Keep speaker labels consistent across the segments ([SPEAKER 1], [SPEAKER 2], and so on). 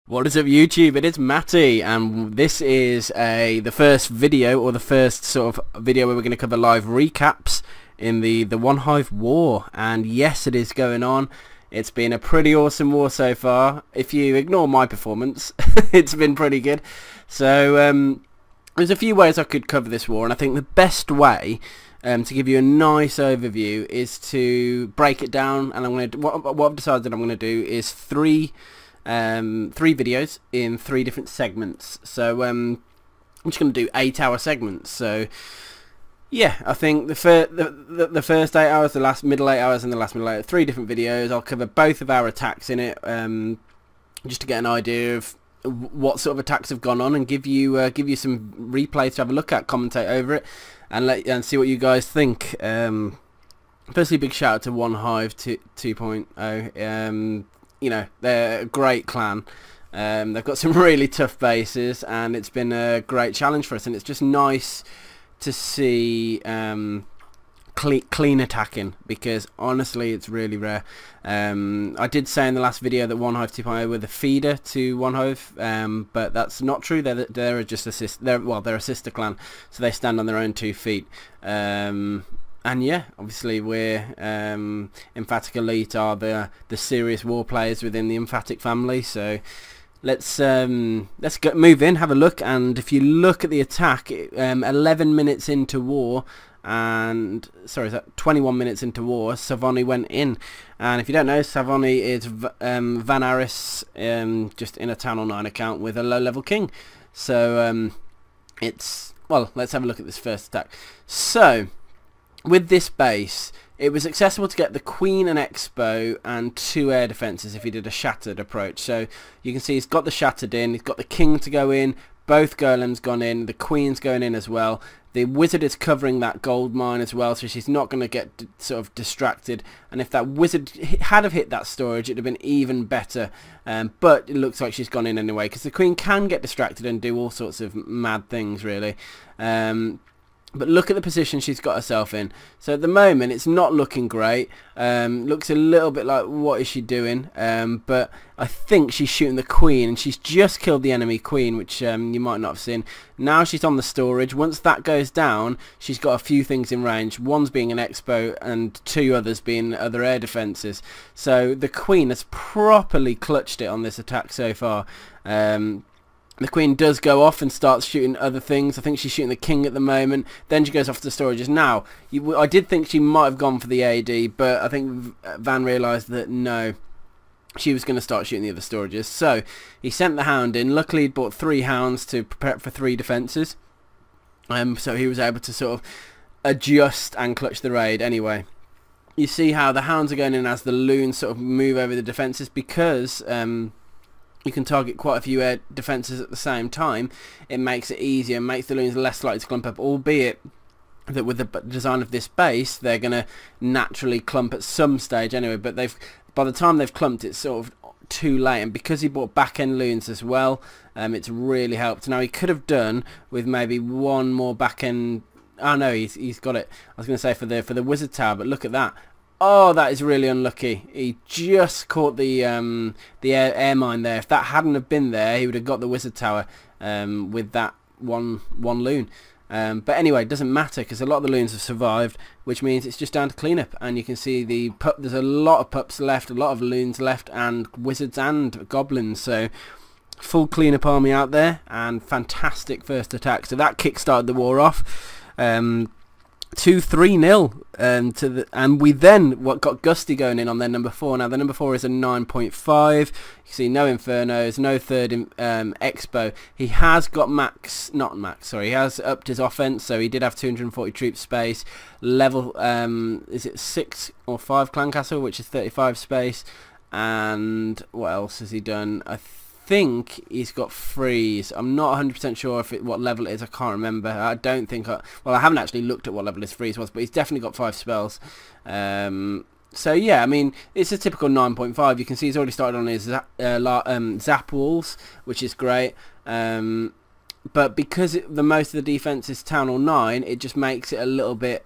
[SPEAKER 1] What is up, YouTube? It is Matty, and this is the first video, or the first sort of video where we're going to cover live recaps in the OneHive war. And yes, it is going on. It's been a pretty awesome war so far. If you ignore my performance, it's been pretty good. So there's a few ways I could cover this war, and I think the best way to give you a nice overview is to break it down. And I'm going to what I've decided I'm going to do is three videos in three different segments. So I'm just going to do 8-hour segments. So yeah, I think the first 8 hours, the last middle 8 hours, and the last middle 8 hours, three different videos. I'll cover both of our attacks in it, just to get an idea of what sort of attacks have gone on, and give you some replays to have a look at, commentate over it, and see what you guys think. Firstly, big shout out to OneHive 2.0. You know, they're a great clan. They've got some really tough bases, and it's been a great challenge for us, and it's just nice to see clean attacking, because honestly it's really rare. I did say in the last video that OneHive 2.0 were the feeder to OneHive, but that's not true. They're just they're a sister clan, so they stand on their own 2 feet. And yeah, obviously we're Emphatic Elite are the serious war players within the Emphatic family. So let's move in, have a look. And if you look at the attack, 11 minutes into war, and sorry, is that 21 minutes into war, Savoni went in. And if you don't know, Savoni is Van Aris, just in a Town Hall 9 account with a low level king. So well, let's have a look at this first attack. So with this base, it was accessible to get the Queen and Expo and 2 air defences if he did a shattered approach. So you can see he's got the shattered in, he's got the king to go in, both golems gone in, the queen's going in as well. The wizard is covering that gold mine as well, so she's not going to get sort of distracted. And if that wizard had have hit that storage, it'd have been even better. But it looks like she's gone in anyway, because the queen can get distracted and do all sorts of mad things, really. But look at the position she's got herself in. So at the moment, it's not looking great. Looks a little bit like, what is she doing? But I think she's shooting the queen, and she's just killed the enemy queen, which you might not have seen. Now she's on the storage. Once that goes down, she's got a few things in range. One's being an Expo, and 2 others being other air defences. So the queen has properly clutched it on this attack so far. The queen does go off and starts shooting other things. I think she's shooting the king at the moment. Then she goes off to the storages. Now, I did think she might have gone for the AD, but I think Van realised that no, she was going to start shooting the other storages. So he sent the hound in. Luckily, he'd bought 3 hounds to prepare for 3 defences. So he was able to sort of adjust and clutch the raid. Anyway, you see how the hounds are going in as the loons sort of move over the defences, because you can target quite a few air defences at the same time. It makes it easier, makes the loons less likely to clump up, albeit that with the design of this base, they're going to naturally clump at some stage anyway, but by the time they've clumped, it's sort of too late. And because he bought back-end loons as well, it's really helped. Now, he could have done with maybe one more back-end. Oh no, he's got it. I was going to say for the wizard tower, but look at that. Oh, that is really unlucky. He just caught the air mine there. If that hadn't have been there, he would have got the wizard tower with that one loon. But anyway, it doesn't matter, because a lot of the loons have survived, which means it's just down to cleanup. And you can see there's a lot of pups left, a lot of loons left, and wizards and goblins. So full cleanup army out there, and fantastic first attack. So that kick-started the war off. 2-3-0 and we then got Gusty going in on their number 4. Now their number 4 is a 9.5. You can see no Infernos, no third Expo. He has got he has upped his offense, so he did have 240 troop space. Level is it 6 or 5 clan castle, which is 35 space. And what else has he done? I think he's got freeze. I'm not 100% sure what level it is. I can't remember. I don't think well, I haven't actually looked at what level his freeze was, but he's definitely got 5 spells. So yeah, I mean, it's a typical 9.5. You can see he's already started on his zap walls, which is great. But because the most of the defense is Town Hall 9, it just makes it a little bit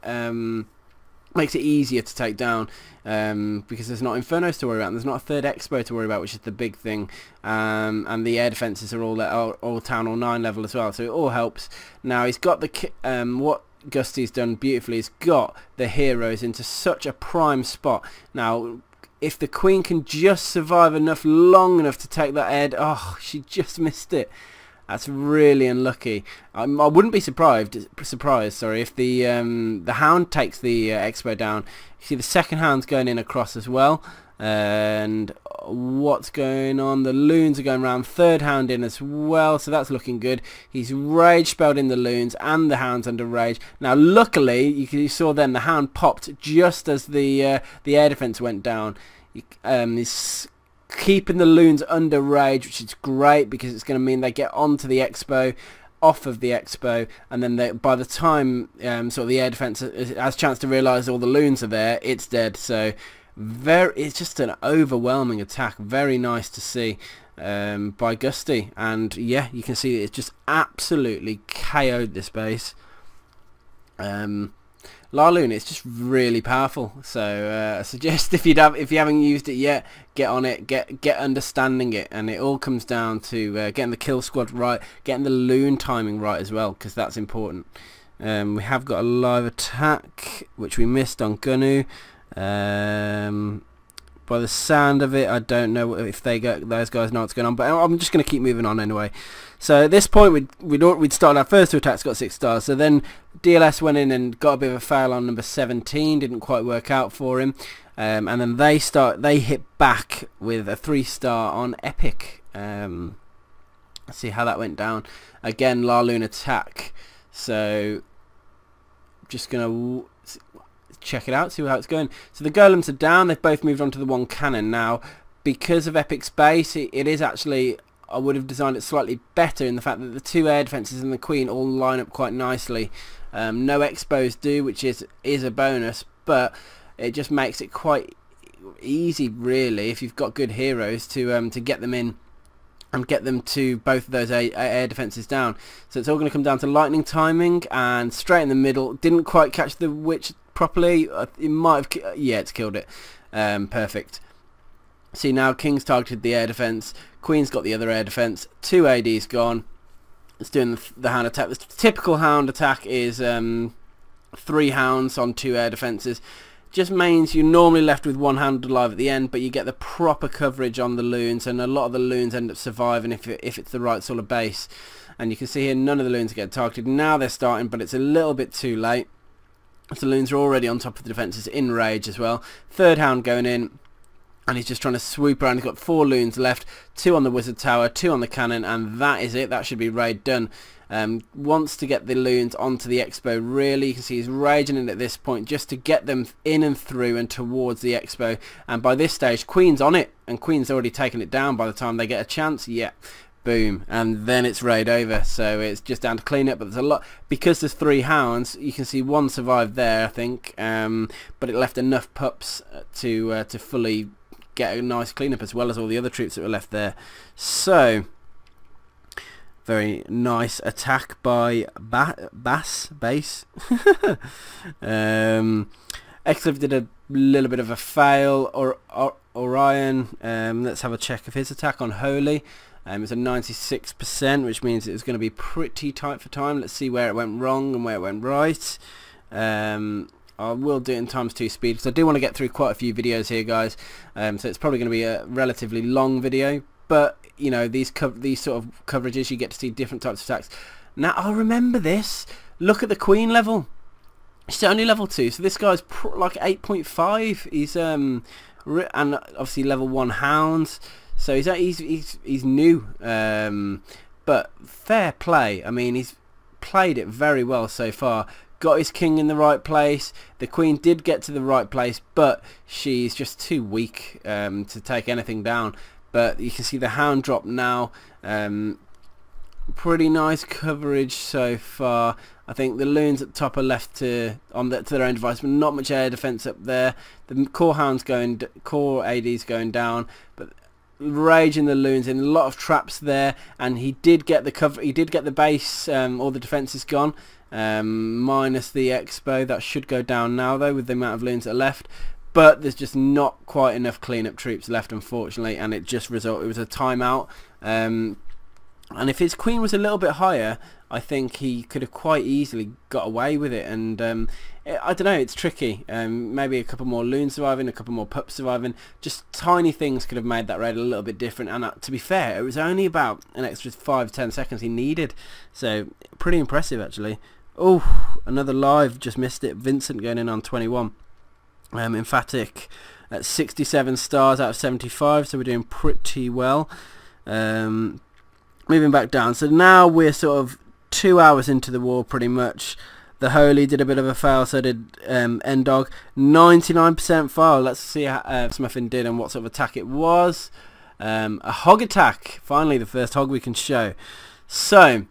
[SPEAKER 1] Makes it easier to take down, because there's not Infernos to worry about, and there's not a third Expo to worry about, which is the big thing, and the air defences are all Town Hall 9 level as well, so it all helps. Now he's got the what Gusty's done beautifully, he's got the heroes into such a prime spot. Now if the Queen can just survive long enough to take that head, oh, she just missed it. That's really unlucky. I wouldn't be surprised, if the Hound takes the Expo down. You see the second Hound's going in across as well. And what's going on? The Loons are going around. Third Hound in as well, so that's looking good. He's rage spelled in the Loons, and the Hound's under rage. Now, luckily, you saw then the Hound popped just as the air defense went down. He's keeping the Loons under rage, which is great because it's going to mean they get onto the Expo, off of the Expo, and then by the time sort of the air defense has a chance to realise all the Loons are there, it's dead. So it's just an overwhelming attack. Very nice to see by Gusty, and yeah, you can see it's just absolutely KO'd this base. La Luna, it's just really powerful, so I suggest if you haven't used it yet, get on it, get understanding it, and it all comes down to getting the kill squad right, getting the Loon timing right as well, because that's important. We have got a live attack which we missed on Gunu. By the sound of it, I don't know if those guys know what's going on, but I'm just going to keep moving on anyway. So at this point, we'd started our first two attacks, got 6 stars. So then DLS went in and got a bit of a fail on number 17, didn't quite work out for him. And then they hit back with a 3-star on Epic. Let's see how that went down. Again, La Luna attack. So just gonna check it out, see how it's going. So the golems are down, they've both moved on to the 1 cannon. Now because of Epic's base, it is actually, I would have designed it slightly better in the fact that the 2 air defences and the Queen all line up quite nicely. No Expos do, which is a bonus, but it just makes it quite easy really if you've got good heroes to get them in and get them to both of those air defences down. So it's all going to come down to lightning timing, and straight in the middle, didn't quite catch the witch properly. It might have, yeah, it's killed it. Perfect. See, now King's targeted the air defense, Queen's got the other air defense, 2 ADs gone. It's doing the Hound attack. The typical Hound attack is 3 Hounds on 2 air defenses. Just means you're normally left with 1 Hound alive at the end, but you get the proper coverage on the Loons, and a lot of the Loons end up surviving if it's the right sort of base. And you can see here none of the Loons get targeted. Now they're starting, but it's a little bit too late. So the Loons are already on top of the defences, in rage as well. 3rd Hound going in, and he's just trying to swoop around. He's got 4 Loons left, 2 on the Wizard Tower, 2 on the cannon, and that is it. That should be raid done. Wants to get the Loons onto the Expo really. You can see he's raging in at this point just to get them in and through and towards the Expo, and by this stage Queen's on it, and Queen's already taken it down by the time they get a chance. Yeah, boom, and then it's raid over. So it's just down to clean up, but there's a lot, because there's 3 Hounds. You can see 1 survived there, I think, but it left enough pups to fully get a nice cleanup, as well as all the other troops that were left there. So very nice attack by base. Excliff did a little bit of a fail. Or Orion, let's have a check of his attack on Holy. It's a 96%, which means it's going to be pretty tight for time. Let's see where it went wrong and where it went right. I will do it in ×2 speed, because I do want to get through quite a few videos here, guys. So it's probably going to be a relatively long video, but you know, these sort of coverages, you get to see different types of attacks. Now I'll remember this. Look at the Queen level. She's only level 2, so this guy's like 8.5. He's and obviously level 1 Hounds, so he's new. But fair play. I mean, he's played it very well so far. Got his King in the right place. The Queen did get to the right place, but she's just too weak to take anything down. But you can see the Hound drop now. Pretty nice coverage so far. I think the Loons at the top are left to their own device, but not much air defense up there. The core AD's going down, but raging the loons in, a lot of traps there, and he did get the cover. He did get the base. All the defences gone, minus the expo. That should go down now though, with the amount of loons that are left. But there's just not quite enough cleanup troops left, unfortunately, and it just resulted. It was a timeout. And if his queen was a little bit higher, I think he could have quite easily got away with it. And I don't know, it's tricky. Maybe a couple more loons surviving, a couple more pups surviving. Just tiny things could have made that raid a little bit different. And to be fair, it was only about an extra 5-10 seconds he needed. So pretty impressive, actually. Oh, another live, just missed it. Vincent going in on 21. Emphatic at 67 stars out of 75, so we're doing pretty well. Moving back down, so now we're sort of 2 hours into the war pretty much. The Holy did a bit of a fail, so did Endog. 99% fail. Let's see how Smuffin did and what sort of attack it was. A hog attack. Finally, the first hog we can show. So,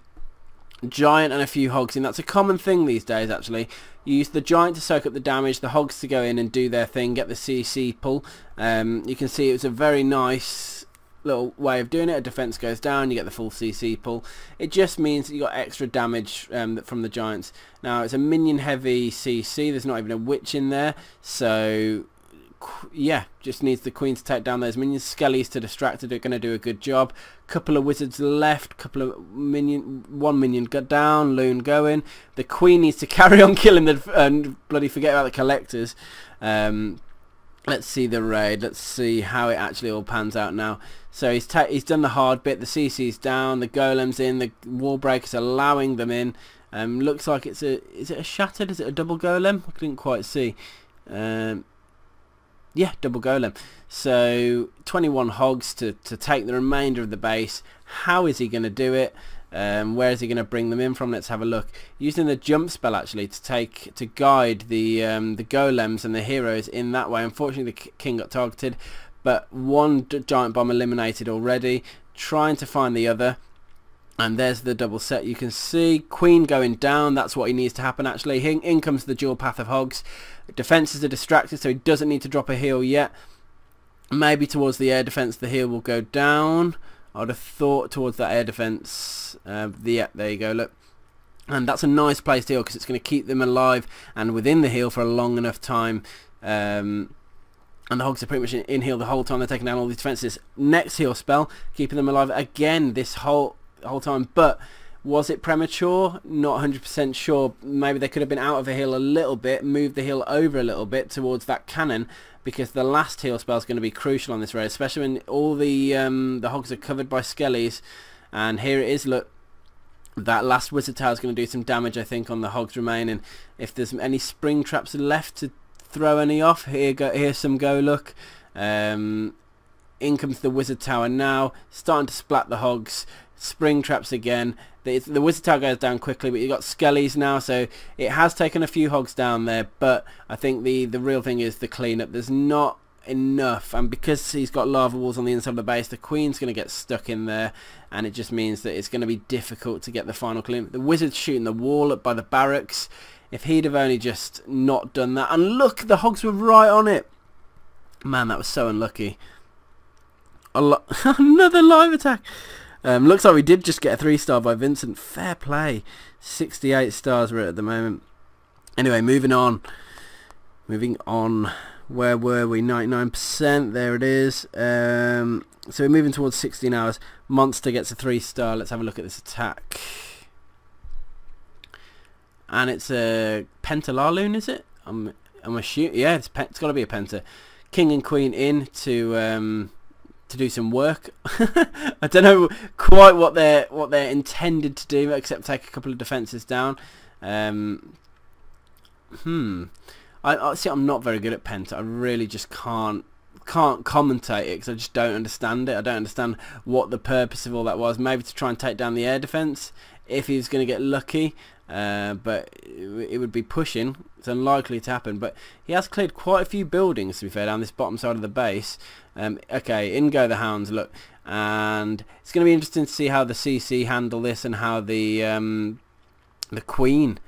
[SPEAKER 1] giant and a few hogs in. That's a common thing these days, actually. You use the giant to soak up the damage, the hogs to go in and do their thing, get the CC pull. You can see it was a very nice little way of doing it. A defense goes down, you get the full CC pull. It just means that you got extra damage from the giants. Now it's a minion heavy CC, there's not even a witch in there, so yeah, just needs the queen to take down those minions. Skellies to distract are going to do a good job. Couple of wizards left, one minion got down, loon going. The queen needs to carry on killing the and bloody forget about the collectors. Let's see the raid. Let's see how it actually all pans out now. So he's done the hard bit. The CC's down. The golem's in. The wall breaker's allowing them in. Looks like is it a shattered? Is it a double golem? I couldn't quite see. Yeah, double golem. So 21 hogs to take the remainder of the base. How is he going to do it? Where is he going to bring them in from? Let's have a look. Using the jump spell actually to guide the golems and the heroes in that way. Unfortunately, the king got targeted, but one giant bomb eliminated already. Trying to find the other, and there's the double set. You can see queen going down. That's what he needs to happen actually. In comes the dual path of hogs. Defenses are distracted, so he doesn't need to drop a heal yet. Maybe towards the air defense the heal will go down. I would have thought towards that air defense. Yeah, there you go, look. And that's a nice place to heal because it's going to keep them alive and within the heal for a long enough time. And the hogs are pretty much in heal the whole time. They're taking down all these defenses. Next heal spell, keeping them alive again this whole time. But was it premature? Not 100% sure. Maybe they could have been out of a heal a little bit, moved the heal over a little bit towards that cannon, because the last heal spell is going to be crucial on this raid, especially when all the hogs are covered by skellies. And here it is, look. That last wizard tower is going to do some damage, I think, on the hogs remaining. If there's any spring traps left to throw any off, here's some go, look. In comes the wizard tower now, starting to splat the hogs. Spring traps again. The wizard tower goes down quickly, but you've got skellies now, so it has taken a few hogs down there. But I think the real thing is the cleanup. There's not enough, and because he's got lava walls on the inside of the base, the queen's going to get stuck in there, and it just means that it's going to be difficult to get the final cleanup. The wizard's shooting the wall up by the barracks. If he'd have only just not done that, and look, the hogs were right on it. Man, that was so unlucky. Another live attack. Looks like we did just get a 3-star by Vincent. Fair play. 68 stars we're at the moment. Anyway, moving on. Where were we? 99%. There it is. So we're moving towards 16 hours. Monster gets a 3-star. Let's have a look at this attack. And it's a Pentalaloon, is it? I'm assuming. Yeah, it's got to be a Penta. King and Queen in to do some work. I don't know quite what they're intended to do, except take a couple of defenses down. I see. I'm not very good at Penta. I really just can't commentate it because I just don't understand it. I don't understand what the purpose of all that was. Maybe to try and take down the air defense if he's going to get lucky. But it would be pushing. It's unlikely to happen, but he has cleared quite a few buildings, to be fair, down this bottom side of the base. Okay, in go the hounds, look, and it's going to be interesting to see how the CC handle this, and how the queen,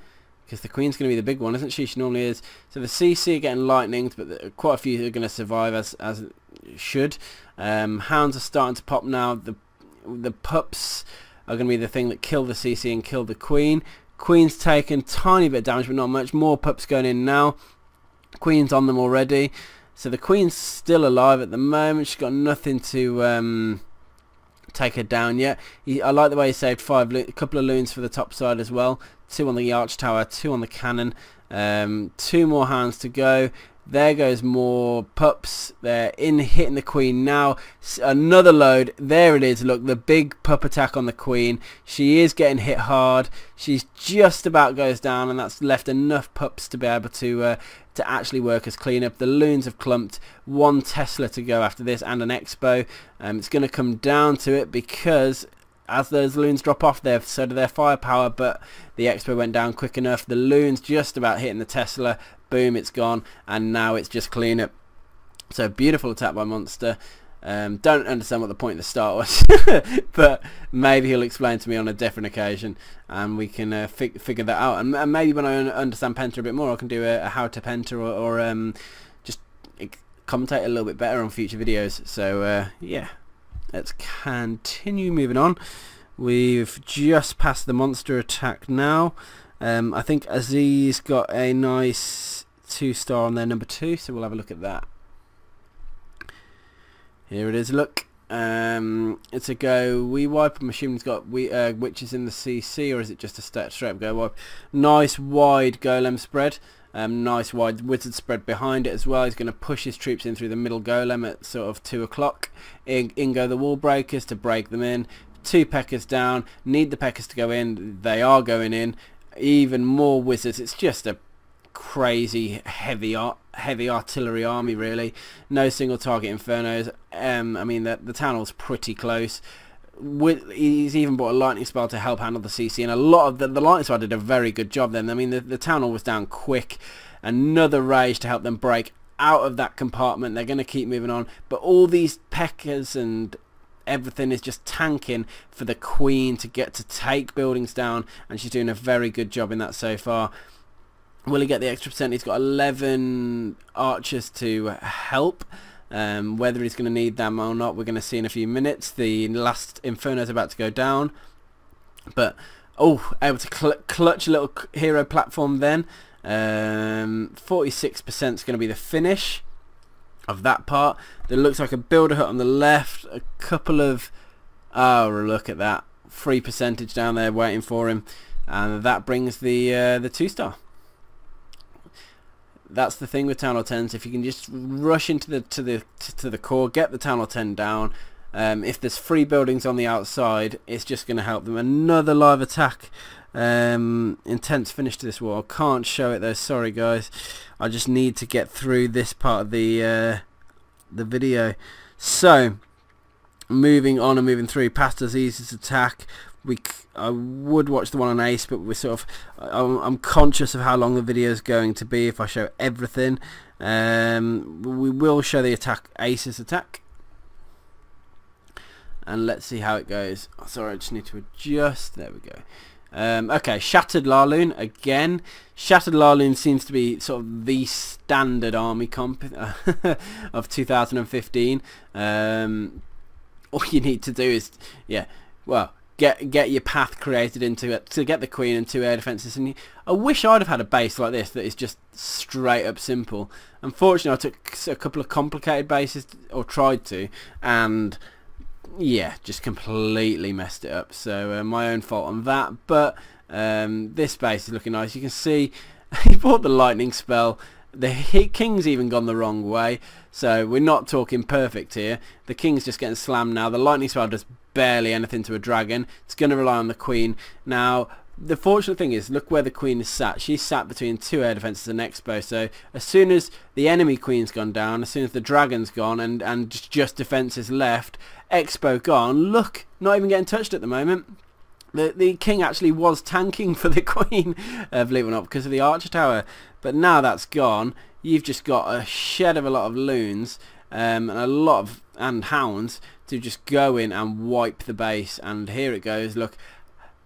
[SPEAKER 1] because the queen's going to be the big one, isn't she? She normally is. So the CC are getting lightnings, but quite a few are going to survive as should. Hounds are starting to pop now. The pups are going to be the thing that kill the CC and kill the queen. Queen's taken tiny bit of damage, but not much. More pups going in now. Queen's on them already. So the queen's still alive at the moment. She's got nothing to take her down yet. I like the way he saved a couple of loons for the top side as well. 2 on the arch tower, 2 on the cannon. 2 more hounds to go. There goes more pups. They're hitting the queen now. Another load. There it is. Look, the big pup attack on the queen. She is getting hit hard. She's just about goes down, and that's left enough pups to be able to actually work as cleanup. The loons have clumped. 1 Tesla to go after this, and an Expo. It's going to come down to it because as those loons drop off, so do their firepower, but the Expo went down quick enough. The loons just about hitting the Tesla. Boom, it's gone, and now it's just cleanup. So beautiful attack by Monster. Don't understand what the point of the start was, but maybe he'll explain to me on a different occasion, and we can figure that out. And maybe when I understand Penta a bit more, I can do a how to Penta or just commentate a little bit better on future videos. So yeah, let's continue moving on. We've just passed the monster attack now. I think Aziz got a nice 2-star on their number 2, so we'll have a look at that. Here it is. Look, it's a go. We wipe. I'm assuming he's got witches in the CC, or is it just a straight up go wipe? Nice wide golem spread. Nice wide wizard spread behind it as well. He's going to push his troops in through the middle golem at sort of 2 o'clock. In go the wall breakers to break them in. 2 peckers down. Need the peckers to go in. They are going in. Even more wizards. It's just a crazy heavy artillery army, really. No single target infernos. I mean, the town hall's pretty close. He's even brought a lightning spell to help handle the CC, and a lot of the lightning spell did a very good job then. I mean, the town hall was down quick. Another rage to help them break out of that compartment. They're going to keep moving on, but all these peckers and everything is just tanking for the queen to get to take buildings down, and she's doing a very good job in that so far. Will he get the extra percent? He's got 11 archers to help. Whether he's going to need them or not, we're going to see in a few minutes. The last Inferno is about to go down, but able to clutch a little hero platform then. 46% is going to be the finish of that part. There looks like a builder hut on the left, a couple of look at that, 3% down there waiting for him, and that brings the 2-star. That's the thing with Town Hall 10s. If you can just rush into the core, get the Town Hall 10 down. If there's 3 buildings on the outside, it's just going to help them. Another live attack. Intense finish to this war. I can't show it though. Sorry guys. I just need to get through this part of the video. So moving on and moving through past Aziz's attack. I would watch the one on Ace, but we're sort of I'm conscious of how long the video is going to be if I show everything. We will show the Ace's attack, and let's see how it goes. Sorry, I just need to adjust. There we go. Okay, Shattered Larloon again. Shattered Larloon seems to be sort of the standard army comp of 2015. All you need to do is, get your path created into it to get the queen and 2 air defenses. And I wish I'd have had a base like this that is just straight up simple. Unfortunately, I took a couple of complicated bases, or tried to, and yeah, just completely messed it up. So my own fault on that. But this base is looking nice. You can see he bought the lightning spell. The king's even gone the wrong way, so we're not talking perfect here. The king's just getting slammed now. The lightning spell does barely anything to a dragon. It's going to rely on the queen. Now, the fortunate thing is, look where the queen is sat. She's sat between 2 air defenses and Expo, so as soon as the enemy queen's gone down, as soon as the dragon's gone and just defenses left, Expo gone, look, not even getting touched at the moment. The king actually was tanking for the queen, believe it or not, because of the archer tower. But now that's gone, you've just got a shed of a lot of loons and a lot of hounds to just go in and wipe the base. And here it goes. Look,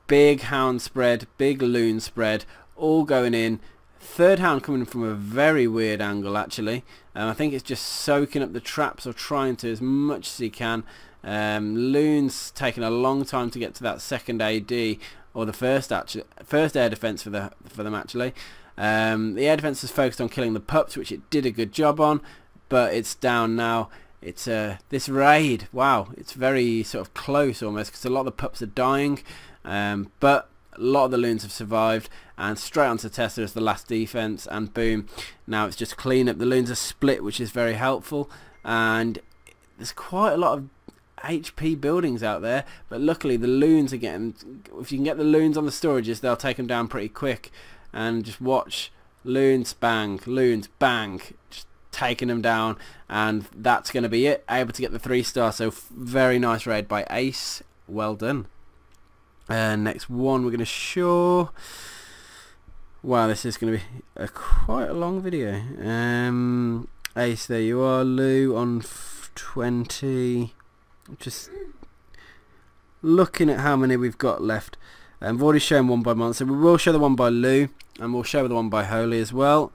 [SPEAKER 1] big hound spread, big loon spread, all going in Third hound coming from a very weird angle actually. I think it's just soaking up the traps or trying to as much as he can. Loon's taking a long time to get to that second AD, or the first air defense for them actually. The air defense is focused on killing the pups, which it did a good job on, but it's down now. It's this raid, wow, it's very sort of close almost, because a lot of the pups are dying, but a lot of the loons have survived, and straight onto Tessa as the last defense, and boom, now it's just clean up. The loons are split, which is very helpful, and there's quite a lot of HP buildings out there, but luckily the loons are getting, if you can get the loons on the storages, they'll take them down pretty quick. And just watch, loons bang, just taking them down, and that's going to be it. Able to get the 3-star, so very nice raid by Ace, well done. Next one we're going to show. Wow, this is going to be quite a long video. Ace, there you are. Lou on 20. Just looking at how many we've got left. I've already shown one by Monster. We will show the one by Lou, and we'll show the one by Holy as well.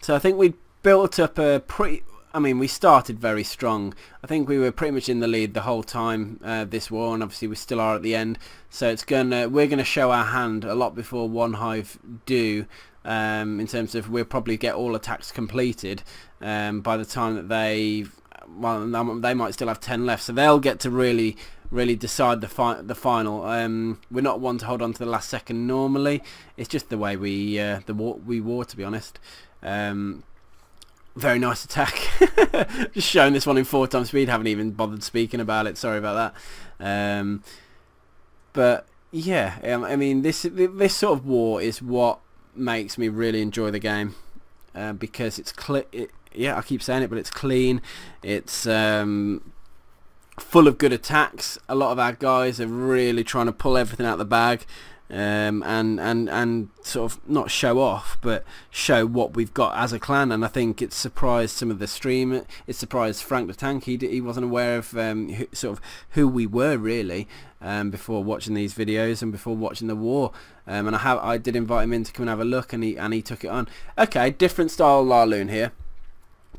[SPEAKER 1] So I think we built up a pretty... I mean, we started very strong. I think we were pretty much in the lead the whole time this war, and obviously we still are at the end. So we're gonna show our hand a lot before OneHive do. In terms of, we'll probably get all attacks completed by the time that they might still have 10 left, so they'll get to really decide the final. We're not one to hold on to the last second normally. It's just the way we war, to be honest. Very nice attack. Just showing this one in 4 times speed. Haven't even bothered speaking about it. Sorry about that. But yeah, I mean, this sort of war is what makes me really enjoy the game, because it's yeah, I keep saying it, but it's clean. It's full of good attacks. A lot of our guys are really trying to pull everything out of the bag, and sort of not show off, but show what we've got as a clan. And I think it surprised some of the stream. It surprised Frank the Tank. He wasn't aware of who we were really before watching these videos and before watching the war. And I did invite him in to come and have a look, and he took it on. Okay, different style Larloon here.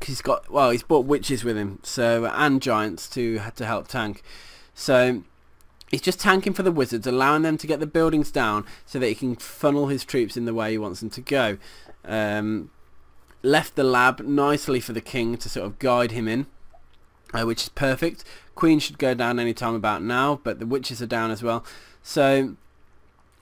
[SPEAKER 1] He's brought witches with him, so, and giants to help tank. So he's just tanking for the wizards, allowing them to get the buildings down so that he can funnel his troops in the way he wants them to go. Left the lab nicely for the king to sort of guide him in, which is perfect. Queen should go down any time about now, but the witches are down as well. So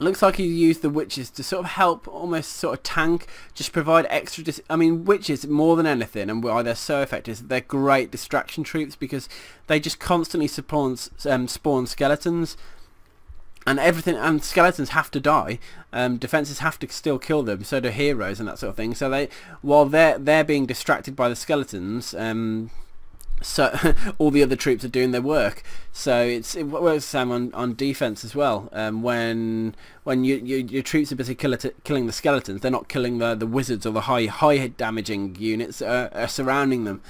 [SPEAKER 1] looks like he used the witches to sort of help, almost sort of tank, just provide extra... I mean, witches, more than anything, and why they're so effective, they're great distraction troops, because they just constantly spawn skeletons, and everything, and skeletons have to die. Defenses have to still kill them, so do heroes and that sort of thing. So while they're being distracted by the skeletons, so all the other troops are doing their work. So it works the same on defense as well. When your troops are busy killing the skeletons, they're not killing the wizards or the high damaging units are surrounding them.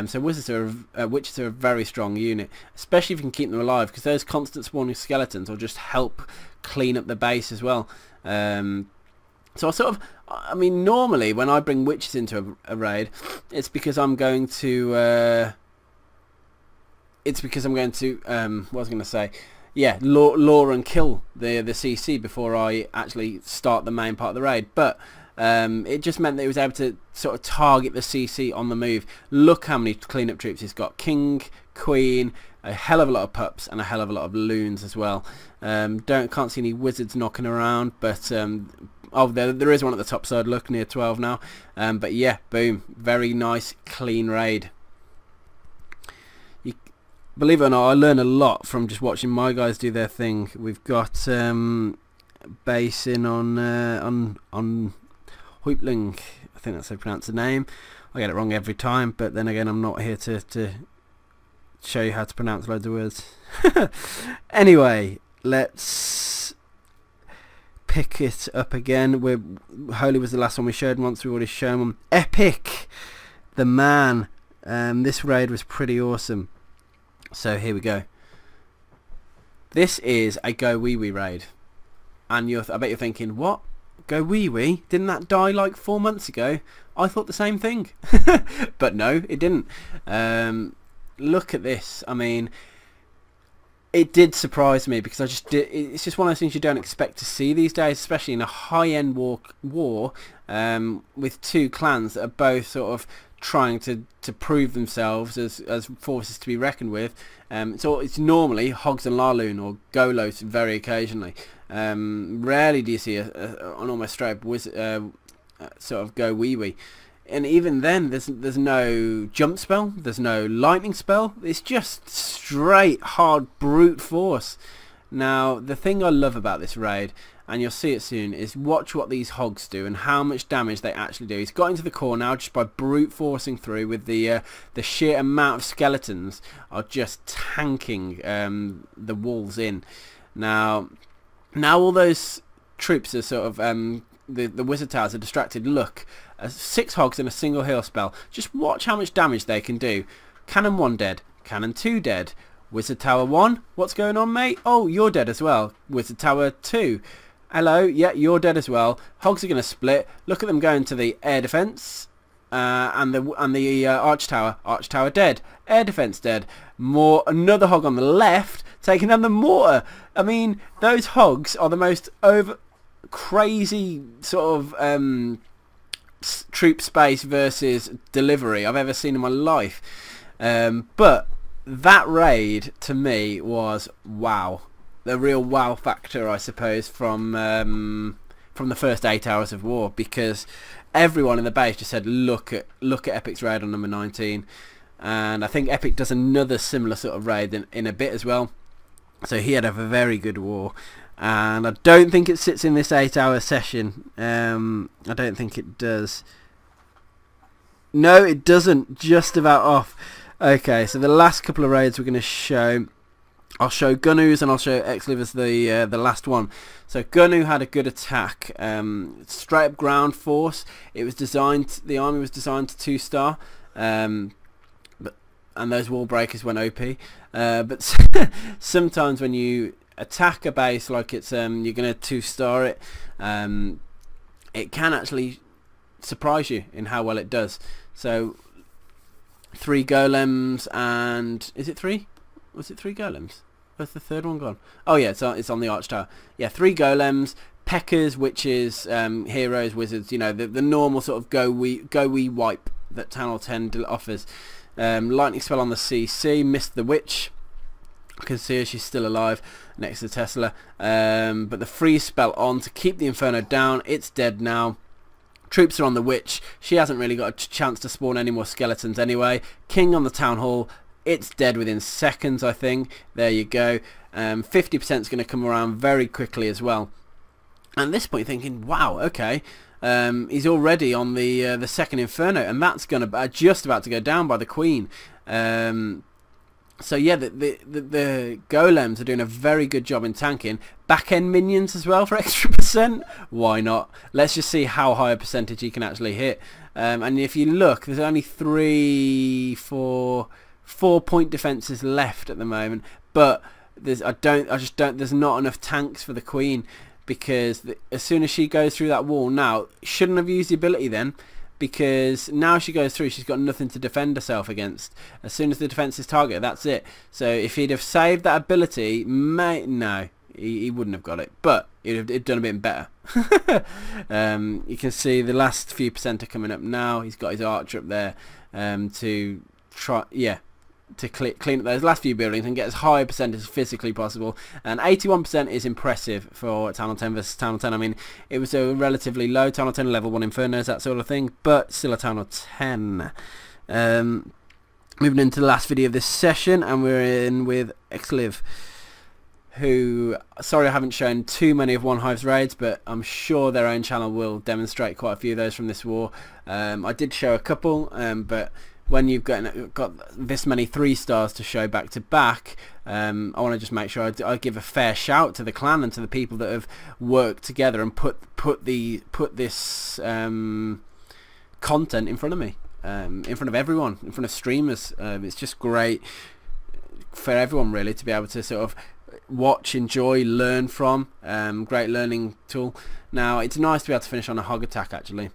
[SPEAKER 1] So witches are a very strong unit, especially if you can keep them alive, because those constant spawning skeletons will just help clean up the base as well. So I mean, normally when I bring witches into a raid, it's because I'm going to what was I going to say? Yeah, lure and kill the CC before I actually start the main part of the raid. But it just meant that he was able to sort of target the CC on the move. Look how many cleanup troops he's got. King, Queen, a hell of a lot of pups, and a hell of a lot of loons as well. Can't see any wizards knocking around, but oh, there is one at the top side. Look, near 12 now. But yeah, boom, very nice, clean raid. Believe it or not, I learn a lot from just watching my guys do their thing. We've got base in on Hoipling. I think that's how you pronounce the name. I get it wrong every time, but then again, I'm not here to show you how to pronounce loads of words. Anyway, let's pick it up again. Holy was the last one we showed. Once we already shown them. Epic, the man. This raid was pretty awesome. So here we go. This is a go wee wee raid. and I bet you're thinking, what? Go wee wee? Didn't that die like 4 months ago? I thought the same thing. But no, it didn't. Look at this. I mean, it did surprise me, because it's just one of those things you don't expect to see these days, especially in a high-end war with two clans that are both sort of trying to prove themselves as forces to be reckoned with. So it's normally Hogs and Laloon, or Golos very occasionally. Rarely do you see an almost straight up sort of go wee wee. And even then, there's no jump spell, there's no lightning spell. It's just straight hard brute force. Now, the thing I love about this raid, and you'll see it soon, is watch what these hogs do and how much damage they actually do. He's got into the core now just by brute forcing through with the sheer amount of skeletons are just tanking the walls in. Now all those troops are sort of the wizard towers are distracted. Look, 6 hogs in a single heal spell. Just watch how much damage they can do. Cannon 1 dead, Cannon 2 dead, Wizard Tower 1, what's going on, mate? Oh, you're dead as well. Wizard Tower 2, hello, yeah, you're dead as well. Hogs are going to split. Look at them going to the air defense and the arch tower dead, air defense dead. Another hog on the left taking down the mortar. I mean, those hogs are the most crazy sort of troop space versus delivery I've ever seen in my life. But that raid to me was wow, the real wow factor, I suppose, from the first 8 hours of war, because everyone in the base just said, look at Epic's raid on number 19, and I think Epic does another similar sort of raid in a bit as well. So he had a very good war, and I don't think it sits in this 8-hour session. I don't think it does. No, it doesn't. Just about off. Okay, so the last couple of raids we're going to show, I'll show Gunu's and I'll show Xliv as the last one. So Gunu had a good attack, straight up ground force. It was designed, the army was designed to 2-star, and those wall breakers went OP. But sometimes when you attack a base like it's you're going to 2-star it, it can actually surprise you in how well it does. So 3 golems, and is it 3? Was it 3 golems? Where's the third one gone? Oh yeah, it's on the arch tower. Yeah, 3 golems, Peckers, witches, heroes, wizards. You know, the normal sort of go we wipe that Channel 10 offers. Lightning spell on the CC, missed the witch. I can see her, she's still alive next to Tesla. But the freeze spell on to keep the Inferno down. It's dead now. Troops are on the witch. She hasn't really got a chance to spawn any more skeletons anyway. King on the town hall. It's dead within seconds, I think. There you go. 50% is going to come around very quickly as well. And at this point you're thinking, wow, okay. He's already on the second Inferno, and that's going to just about to go down by the Queen. So yeah, the golems are doing a very good job in tanking. Back end minions as well for extra percent. Why not? Let's just see how high a percentage he can actually hit. And if you look, there's only 4 point defenses left at the moment. But there's not enough tanks for the Queen, because as soon as she goes through that wall now, shouldn't have used the ability then, because now she goes through, she's got nothing to defend herself against. As soon as the defense is targeted, that's it. So if he'd have saved that ability, no, he wouldn't have got it, but he'd done a bit better. You can see the last few percent are coming up now. He's got his archer up there to try, to clean up those last few buildings and get as high a percentage as physically possible. And 81% is impressive for Channel 10 versus Channel 10. I mean, it was a relatively low Channel 10 level 1 Infernos, that sort of thing, but still a Channel 10. Moving into the last video of this session, and we're in with Xliv, who, sorry I haven't shown too many of OneHive's raids, but I'm sure their own channel will demonstrate quite a few of those from this war. I did show a couple, but when you've got this many 3-stars to show back to back, I want to just make sure I give a fair shout to the clan and to the people that have worked together and put this content in front of me, in front of everyone, in front of streamers. It's just great for everyone really to be able to sort of watch, enjoy, learn from. Great learning tool. Now it's nice to be able to finish on a hog attack actually,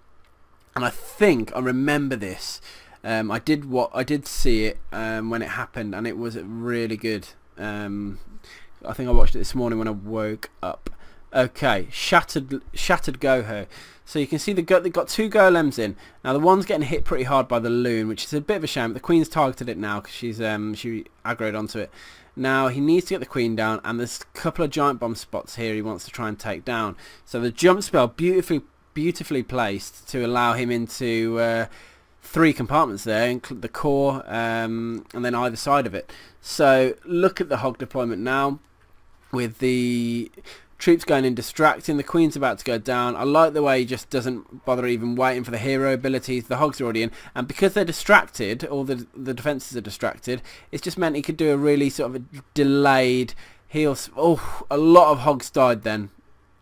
[SPEAKER 1] and I think I remember this. I did see it when it happened, and it was really good. I think I watched it this morning when I woke up. Okay, shattered goho. So you can see they've got two golems in. Now the one's getting hit pretty hard by the loon, which is a bit of a shame. The queen's targeted it now because she aggroed onto it. Now he needs to get the queen down, and there's a couple of giant bomb spots here he wants to try and take down. So the jump spell beautifully placed to allow him into 3 compartments there, include the core and then either side of it. So look at the hog deployment now with the troops going in distracting. The queen's about to go down. I like the way he just doesn't bother even waiting for the hero abilities. The hogs are already in, and because they're distracted, all the defences are distracted, it's just meant he could do a really sort of a delayed heal. Oh, a lot of hogs died then.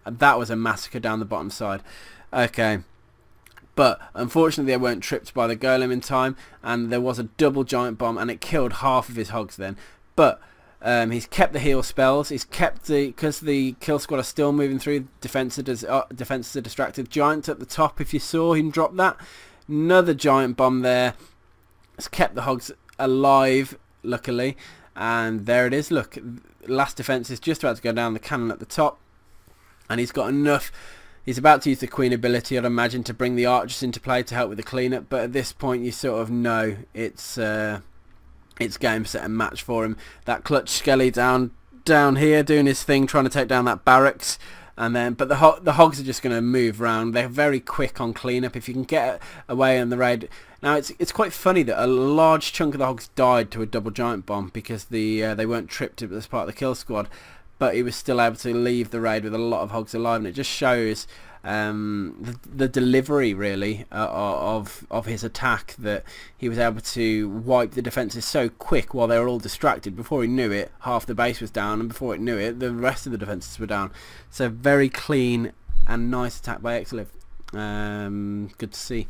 [SPEAKER 1] And that was a massacre down the bottom side. Okay. But unfortunately they weren't tripped by the golem in time, and there was a double giant bomb and it killed half of his hogs then. But he's kept the heal spells. He's kept because the kill squad are still moving through. Defenses are distracted. Giant at the top. If you saw him drop that, another giant bomb there. It's kept the hogs alive, luckily. And there it is. Look, last defense is just about to go down. The cannon at the top, and he's got enough. He's about to use the queen ability, I'd imagine, to bring the archers into play to help with the cleanup. But at this point, you sort of know it's game, set and match for him. That clutch skelly down here doing his thing, trying to take down that barracks, and then but the hogs are just going to move around. They're very quick on cleanup. If you can get away on the raid. Now it's quite funny that a large chunk of the hogs died to a double giant bomb because they weren't tripped as part of the kill squad, but he was still able to leave the raid with a lot of hogs alive, and it just shows the delivery really of his attack, that he was able to wipe the defences so quick while they were all distracted. Before he knew it, half the base was down, and before it knew it, the rest of the defences were down. So very clean and nice attack by Exliv. Good to see.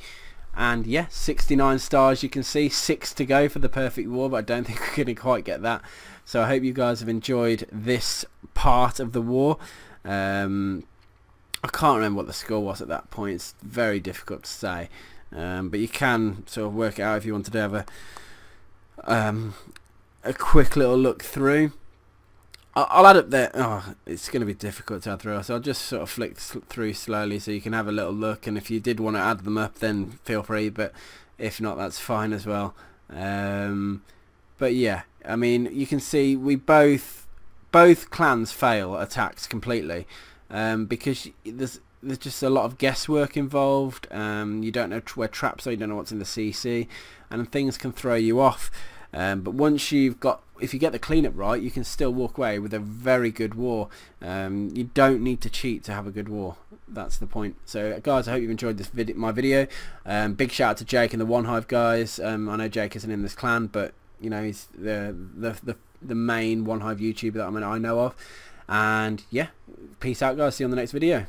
[SPEAKER 1] And yeah, 69 stars, you can see 6 to go for the perfect war, but I don't think we're going to quite get that. So I hope you guys have enjoyed this part of the war. I can't remember what the score was at that point. It's very difficult to say, but you can sort of work it out if you wanted to have a quick little look through. I'll add up there. Oh, it's going to be difficult to add through, so I'll just sort of flick through slowly so you can have a little look, and if you did want to add them up then feel free, but if not, that's fine as well. But yeah, I mean, you can see we both clans fail attacks completely, because there's just a lot of guesswork involved. You don't know where traps are, you don't know what's in the CC, and things can throw you off. But once if you get the cleanup right, you can still walk away with a very good war. You don't need to cheat to have a good war. That's the point. So guys, I hope you've enjoyed this my video. Big shout out to Jake and the OneHive guys. I know Jake isn't in this clan, but you know, he's the main OneHive YouTuber that I know of. And yeah, peace out guys, see you on the next video.